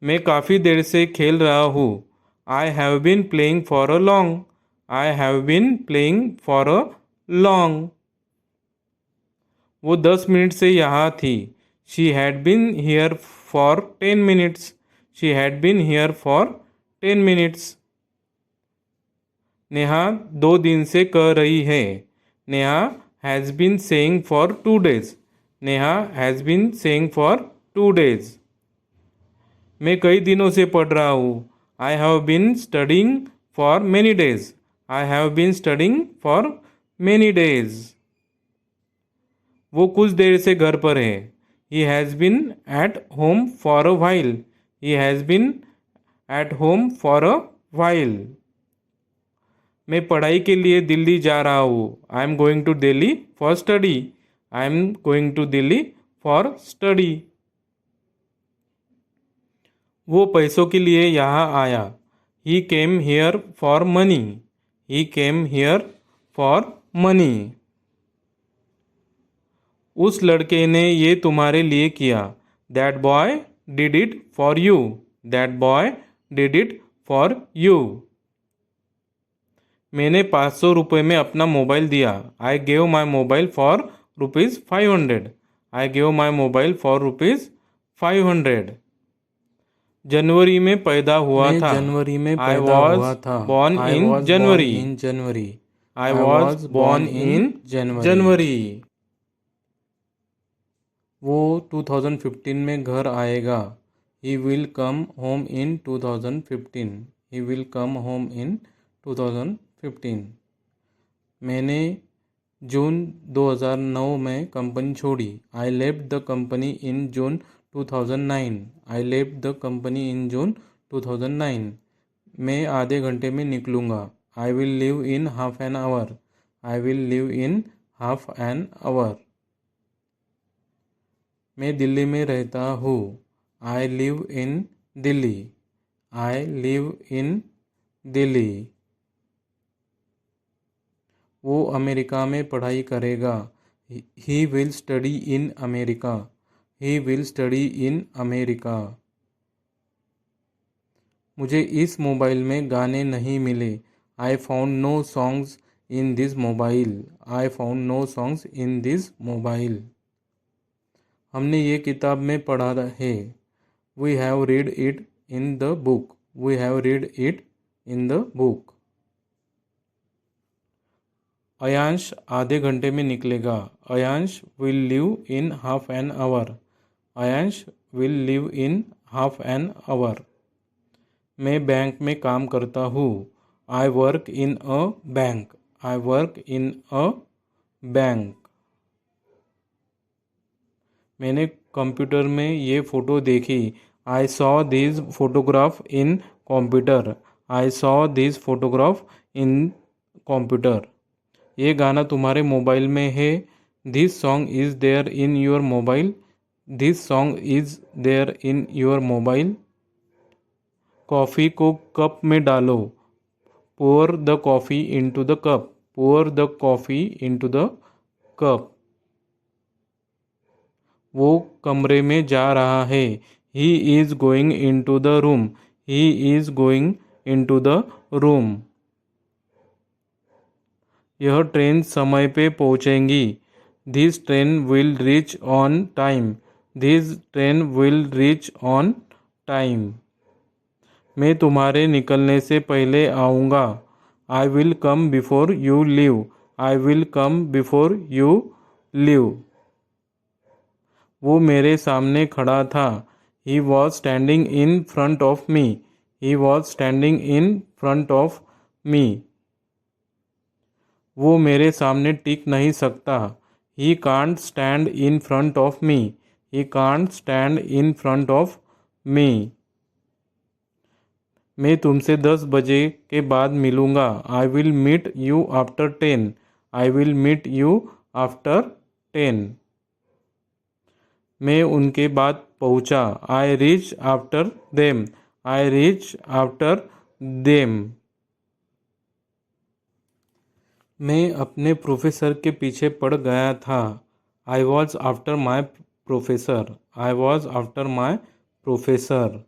मैं काफ़ी देर से खेल रहा हूँ। I have been playing for a long. I have been playing for a long. वो 10 मिनट से यहाँ थी। She had been here for 10 minutes. She had been here for 10 minutes. Neha 2 दिन से कह रही है। Neha has been saying for 2 days. Neha has been saying for 2 days. मैं कई दिनों से पढ़ रहा हूँ। I have been studying for many days. I have been studying for many days. वो कुछ देर से घर पर है। He has been at home for a while. He has been at home for a while. मैं पढ़ाई के लिए दिल्ली जा रहा हूँ। I am going to Delhi for study. I am going to Delhi for study. वो पैसों के लिए यहाँ आया। He came here for money. He came here for money. उस लड़के ने ये तुम्हारे लिए किया। That boy did it for you. That boy did it for you. मैंने 500 रुपये में अपना मोबाइल दिया। I gave my mobile for ₹500। I gave my mobile for ₹500। जनवरी में पैदा हुआ मैं था। जनवरी में आई पैदा वॉज हुआ था। Born I in was born January. In January. I I was was born born in in January. January. वो 2015 में घर आएगा। He will come home in 2015। He will come home in 2015। मैंने जून 2009 में कंपनी छोड़ी। I left the company in June 2009। I left the company in June 2009। मैं आधे घंटे में निकलूँगा। I will leave in half an our. I will leave in half an hour. मैं दिल्ली में रहता हूँ। I live in Delhi. I live in Delhi. वो अमेरिका में पढ़ाई करेगा। He will study in America. He will study in America. मुझे इस मोबाइल में गाने नहीं मिले। I found no songs in this mobile. I found no songs in this mobile. हमने ये किताब में पढ़ा है। We have read it in the book. We have read it in the book. Ayansh आधे घंटे में निकलेगा। Ayansh will live in half an hour. Ayansh will live in half an hour. मैं बैंक में काम करता हूँ। I work in a bank. I work in a bank. मैंने कंप्यूटर में ये फ़ोटो देखी। I saw this photograph in computer. I saw this photograph in computer. ये गाना तुम्हारे मोबाइल में है। This song is there in your mobile. This song is there in your mobile. Coffee को कप में डालो। Pour the coffee into the cup. Pour the coffee into the cup. वो कमरे में जा रहा है। He is going in to the room. He is going in to the room. यह ट्रेन समय पे पहुंचेगी। This train will reach on time. This train will reach on time. मैं तुम्हारे निकलने से पहले आऊँगा। आई will come before you leave. I will come before you leave. वो मेरे सामने खड़ा था। He was standing in front of me. He was standing in front of me. वो मेरे सामने टिक नहीं सकता। He can't stand in front of me. He can't stand in front of me. मैं तुमसे 10 बजे के बाद मिलूँगा। I will meet you after 10। I will meet you after 10। मैं उनके बाद पहुँचा। I reach after them. I reach after them. मैं अपने प्रोफेसर के पीछे पड़ गया था। I was after my professor. I was after my professor.